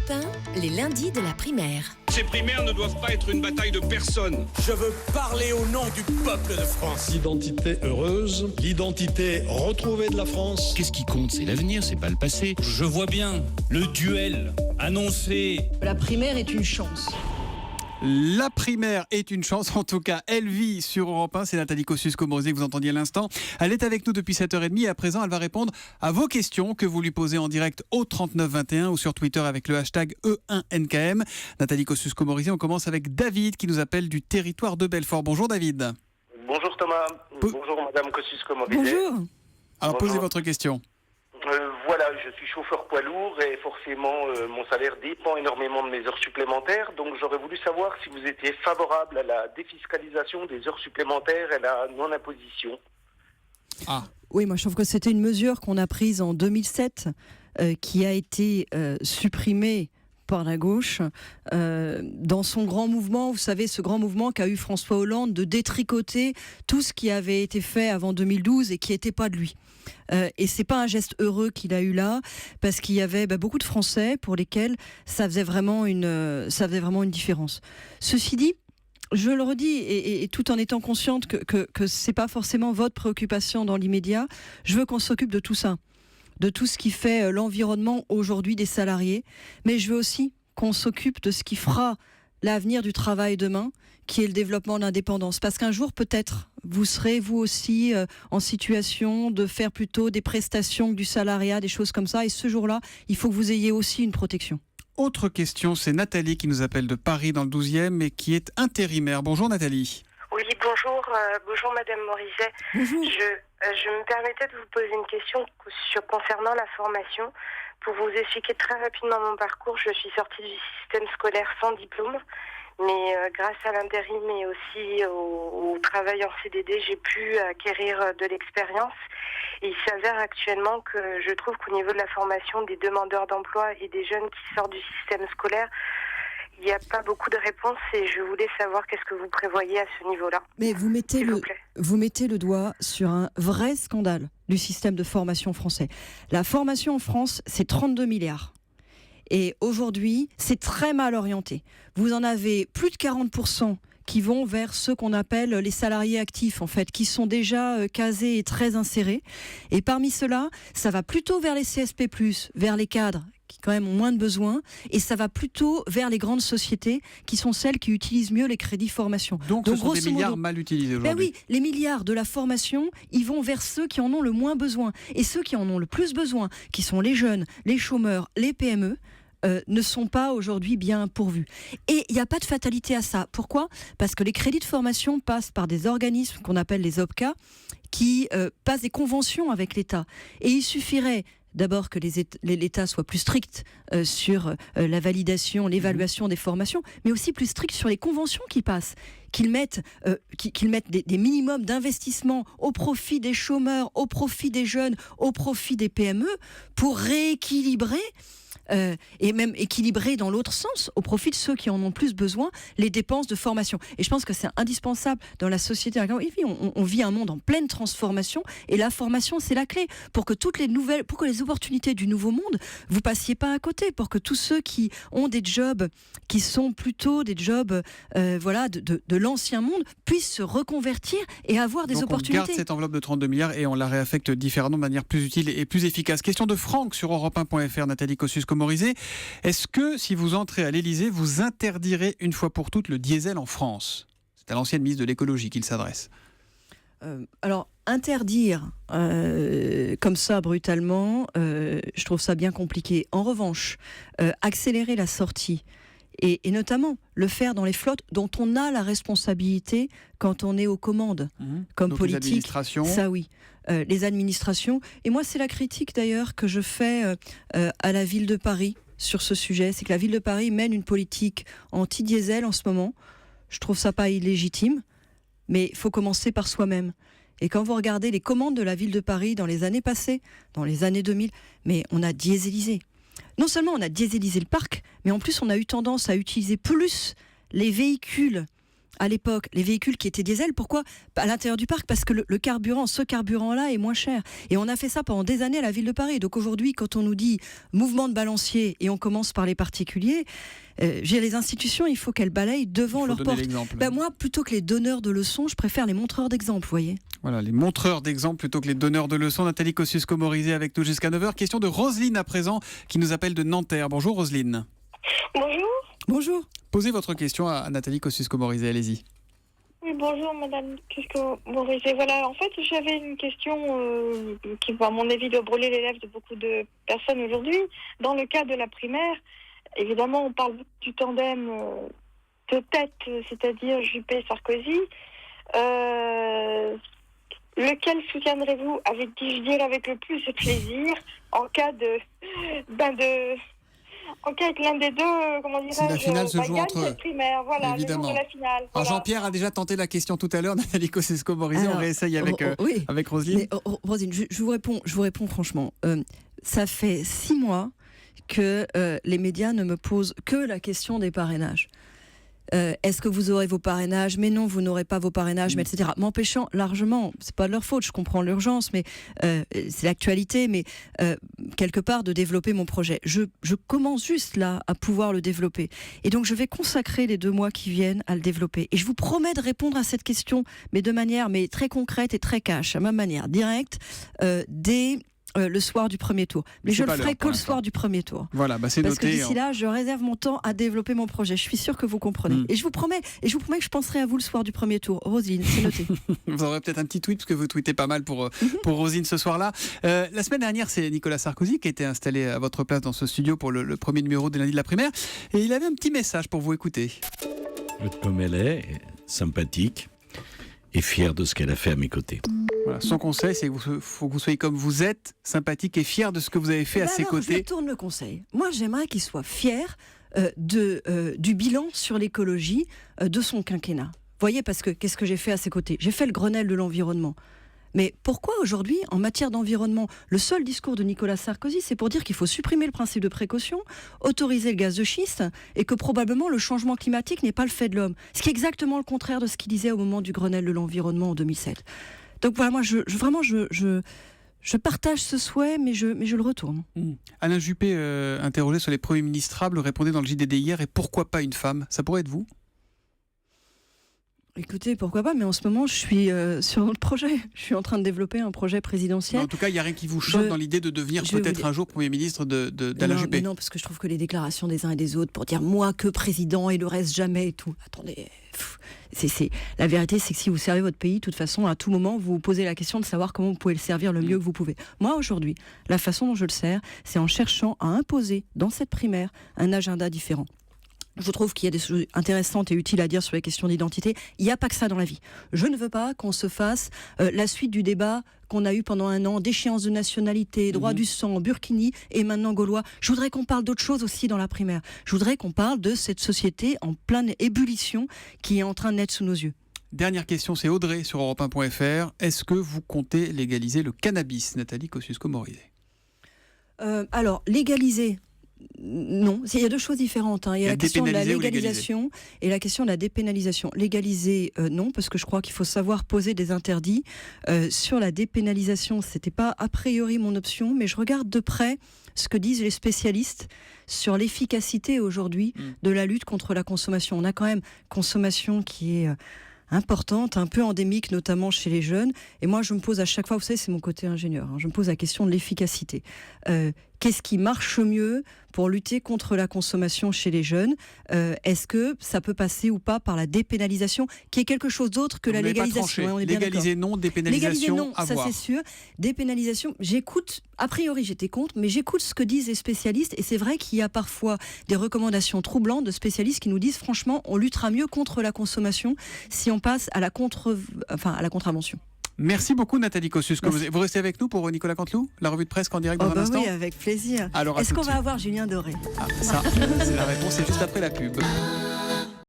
Europe 1, les lundis de la primaire. Ces primaires ne doivent pas être une bataille de personnes. Je veux parler au nom du peuple de France. L'identité heureuse, l'identité retrouvée de la France. Qu'est-ce qui compte? C'est l'avenir, c'est pas le passé. Je vois bien le duel annoncé. La primaire est une chance. La primaire est une chance, en tout cas, elle vit sur Europe 1. C'est Nathalie Kosciusko-Morizet que vous entendiez à l'instant. Elle est avec nous depuis 7h30 et à présent, elle va répondre à vos questions que vous lui posez en direct au 3921 ou sur Twitter avec le hashtag E1NKM. Nathalie Kosciusko-Morizet, on commence avec David qui nous appelle du territoire de Belfort. Bonjour David. Bonjour Thomas. Bonjour Madame Kosciusko-Morizet. Bonjour. Alors Bonjour. posez votre question. Voilà, je suis chauffeur poids lourd et forcément mon salaire dépend énormément de mes heures supplémentaires. Donc j'aurais voulu savoir si vous étiez favorable à la défiscalisation des heures supplémentaires et la non-imposition. Oui, moi je trouve que c'était une mesure qu'on a prise en 2007 qui a été supprimée par la gauche dans son grand mouvement, vous savez, ce grand mouvement qu'a eu François Hollande de détricoter tout ce qui avait été fait avant 2012 et qui n'était pas de lui. Et c'est pas un geste heureux qu'il a eu là, parce qu'il y avait beaucoup de Français pour lesquels ça faisait vraiment une différence. Ceci dit, je le redis, et tout en étant consciente que c'est pas forcément votre préoccupation dans l'immédiat, je veux qu'on s'occupe de tout ça, de tout ce qui fait l'environnement aujourd'hui des salariés, mais je veux aussi qu'on s'occupe de ce qui fera l'avenir du travail demain, qui est le développement de l'indépendance. Parce qu'un jour, peut-être, vous serez vous aussi en situation de faire plutôt des prestations que du salariat, des choses comme ça, et ce jour-là, il faut que vous ayez aussi une protection. Autre question, c'est Nathalie qui nous appelle de Paris dans le 12e et qui est intérimaire. Bonjour Nathalie. Oui, bonjour. Bonjour Madame Morizet. Bonjour. Je me permettais de vous poser une question concernant la formation. Pour vous expliquer très rapidement mon parcours, je suis sortie du système scolaire sans diplôme, mais grâce à l'intérim et aussi au travail en CDD, j'ai pu acquérir de l'expérience. Et il s'avère actuellement que je trouve qu'au niveau de la formation des demandeurs d'emploi et des jeunes qui sortent du système scolaire, il n'y a pas beaucoup de réponses et je voulais savoir qu'est-ce que vous prévoyez à ce niveau-là. Mais vous mettez le doigt sur un vrai scandale du système de formation français. La formation en France, c'est 32 milliards. Et aujourd'hui, c'est très mal orienté. Vous en avez plus de 40% qui vont vers ceux qu'on appelle les salariés actifs, en fait, qui sont déjà casés et très insérés. Et parmi ceux-là, ça va plutôt vers les CSP+, vers les cadres, qui quand même ont moins de besoins, et ça va plutôt vers les grandes sociétés, qui sont celles qui utilisent mieux les crédits formation. Donc ce sont des milliards mal utilisés aujourd'hui. Ben oui, les milliards de la formation, ils vont vers ceux qui en ont le moins besoin. Et ceux qui en ont le plus besoin, qui sont les jeunes, les chômeurs, les PME, ne sont pas aujourd'hui bien pourvus. Et il n'y a pas de fatalité à ça. Pourquoi ? Parce que les crédits de formation passent par des organismes qu'on appelle les OPCA, qui passent des conventions avec l'État. Et il suffirait d'abord que l'État soit plus strict sur la validation, l'évaluation des formations, mais aussi plus strict sur les conventions qui passent, qu'ils mettent des minimums d'investissement au profit des chômeurs, au profit des jeunes, au profit des PME, pour rééquilibrer et même équilibrer dans l'autre sens, au profit de ceux qui en ont plus besoin, les dépenses de formation. Et je pense que c'est indispensable dans la société. On vit un monde en pleine transformation, et la formation, c'est la clé pour que pour que les opportunités du nouveau monde, vous passiez pas à côté, pour que tous ceux qui ont des jobs qui sont plutôt des jobs de l'ancien monde puissent se reconvertir et avoir des opportunités. On garde cette enveloppe de 32 milliards et on la réaffecte différemment de manière plus utile et plus efficace. Question de Franck sur Europe1.fr, Nathalie Kosciusko-Morizet. Est-ce que si vous entrez à l'Élysée, vous interdirez une fois pour toutes le diesel en France ? C'est à l'ancienne ministre de l'écologie qu'il s'adresse. Alors, interdire comme ça brutalement, je trouve ça bien compliqué. En revanche, accélérer la sortie et notamment le faire dans les flottes dont on a la responsabilité quand on est aux commandes, comme donc politique. Les administrations. Ça oui, les administrations. Et moi, c'est la critique d'ailleurs que je fais à la ville de Paris sur ce sujet. C'est que la ville de Paris mène une politique anti-diesel en ce moment. Je trouve ça pas illégitime, mais il faut commencer par soi-même. Et quand vous regardez les commandes de la ville de Paris dans les années passées, dans les années 2000, mais on a dieselisé. Non seulement on a dieselisé le parc, mais en plus on a eu tendance à utiliser plus les véhicules à l'époque les véhicules qui étaient diesel. Pourquoi ? À l'intérieur du parc, parce que le carburant, ce carburant-là est moins cher. Et on a fait ça pendant des années à la ville de Paris. Donc aujourd'hui, quand on nous dit mouvement de balancier et on commence par les particuliers, les institutions, il faut qu'elles balayent devant leur porte. Moi, plutôt que les donneurs de leçons, je préfère les montreurs d'exemple, vous voyez. Voilà, les montreurs d'exemple plutôt que les donneurs de leçons. Nathalie Kosciusko-Morizet avec nous jusqu'à 9h. Question de Roselyne à présent, qui nous appelle de Nanterre. Bonjour Roselyne. Bonjour. Bonjour. Posez votre question à Nathalie Kosciusko-Morizet, allez-y. Oui, bonjour Madame Kosciusko-Morizet. Voilà, en fait, j'avais une question qui, à mon avis, doit brûler les lèvres de beaucoup de personnes aujourd'hui. Dans le cas de la primaire, évidemment, on parle du tandem de tête, c'est-à-dire Juppé-Sarkozy. Lequel soutiendrez-vous avec le plus de plaisir en cas en cas que l'un des deux, comment dirais-je, si la finale se joue entre eux. Primaire, voilà, évidemment. Le jour de la finale. Alors Voilà. Jean-Pierre a déjà tenté la question tout à l'heure. Nathalie Kosciusko-Morizet, on réessaye avec Roselyne. Mais, Roselyne, je vous réponds franchement. Ça fait 6 mois que les médias ne me posent que la question des parrainages. Est-ce que vous aurez vos parrainages ? Mais non, vous n'aurez pas vos parrainages, mais etc. M'empêchant largement, c'est pas de leur faute, je comprends l'urgence, mais c'est l'actualité, mais quelque part de développer mon projet. Je commence juste là à pouvoir le développer. Et donc je vais consacrer les 2 mois qui viennent à le développer. Et je vous promets de répondre à cette question, mais de manière très concrète et très cash, à ma manière, directe, dès le soir du premier tour. Mais je le ferai que le soir du premier tour. Voilà, c'est parce noté. Parce que d'ici là, je réserve mon temps à développer mon projet. Je suis sûre que vous comprenez. Et je vous promets que je penserai à vous le soir du premier tour. Roselyne, c'est noté. Vous aurez peut-être un petit tweet, parce que vous tweetez pas mal pour Roselyne ce soir-là. La semaine dernière, c'est Nicolas Sarkozy qui a été installé à votre place dans ce studio pour le premier numéro des lundis de la primaire. Et il avait un petit message pour vous écouter. Comme elle est, sympathique et fière de ce qu'elle a fait à mes côtés. Voilà, son conseil, c'est qu'il faut que vous soyez comme vous êtes, sympathique et fier de ce que vous avez fait à ses côtés. Je tourne le conseil. Moi, j'aimerais qu'il soit fier du bilan sur l'écologie de son quinquennat. Vous voyez, parce que qu'est-ce que j'ai fait à ses côtés ? J'ai fait le Grenelle de l'environnement. Mais pourquoi aujourd'hui, en matière d'environnement, le seul discours de Nicolas Sarkozy, c'est pour dire qu'il faut supprimer le principe de précaution, autoriser le gaz de schiste, et que probablement le changement climatique n'est pas le fait de l'homme. Ce qui est exactement le contraire de ce qu'il disait au moment du Grenelle de l'environnement en 2007. Donc voilà, moi, je partage ce souhait, mais je le retourne. Alain Juppé, interrogé sur les premiers ministrables, répondait dans le JDD hier, et pourquoi pas une femme ? Ça pourrait être vous ? Écoutez, pourquoi pas, mais en ce moment, je suis sur notre projet. Je suis en train de développer un projet présidentiel. Mais en tout cas, il n'y a rien qui vous choque dans l'idée de devenir peut-être un jour Premier ministre d'Alain Juppé. Non, parce que je trouve que les déclarations des uns et des autres pour dire moi que président et le reste jamais et tout. Attendez, la vérité, c'est que si vous servez votre pays, de toute façon, à tout moment, vous vous posez la question de savoir comment vous pouvez le servir le mieux que vous pouvez. Moi, aujourd'hui, la façon dont je le sers, c'est en cherchant à imposer dans cette primaire un agenda différent. Je trouve qu'il y a des choses intéressantes et utiles à dire sur les questions d'identité. Il n'y a pas que ça dans la vie. Je ne veux pas qu'on se fasse la suite du débat qu'on a eu pendant 1 an, d'échéance de nationalité, droit du sang, burkini et maintenant gaulois. Je voudrais qu'on parle d'autre chose aussi dans la primaire. Je voudrais qu'on parle de cette société en pleine ébullition qui est en train de naître sous nos yeux. Dernière question, c'est Audrey sur Europe1.fr. Est-ce que vous comptez légaliser le cannabis, Nathalie Kosciusko-Morizet ? Alors, légaliser... Non, il y a 2 choses différentes. Il y a la question de la légalisation et la question de la dépénalisation. Légaliser, non, parce que je crois qu'il faut savoir poser des interdits. Sur la dépénalisation, c'était pas a priori mon option, mais je regarde de près ce que disent les spécialistes sur l'efficacité aujourd'hui de la lutte contre la consommation. On a quand même consommation qui est importante, un peu endémique, notamment chez les jeunes. Et moi, je me pose à chaque fois, vous savez, c'est mon côté ingénieur, je me pose la question de l'efficacité. Qu'est-ce qui marche mieux pour lutter contre la consommation chez les jeunes ? Est-ce que ça peut passer ou pas par la dépénalisation, qui est quelque chose d'autre que la légalisation ? On est bien légaliser non, dépénalisation, légaliser non, ça c'est sûr. Dépénalisation, j'écoute, a priori j'étais contre, mais j'écoute ce que disent les spécialistes, et c'est vrai qu'il y a parfois des recommandations troublantes de spécialistes qui nous disent franchement, on luttera mieux contre la consommation si on passe à la contravention. Merci beaucoup Nathalie Kosciusko-Morizet. Vous restez avec nous pour Nicolas Canteloup, la revue de presse en direct dans un instant. Oui, avec plaisir. Alors, est-ce qu'on va avoir Julien Doré ? Ça, c'est la réponse, c'est juste après la pub.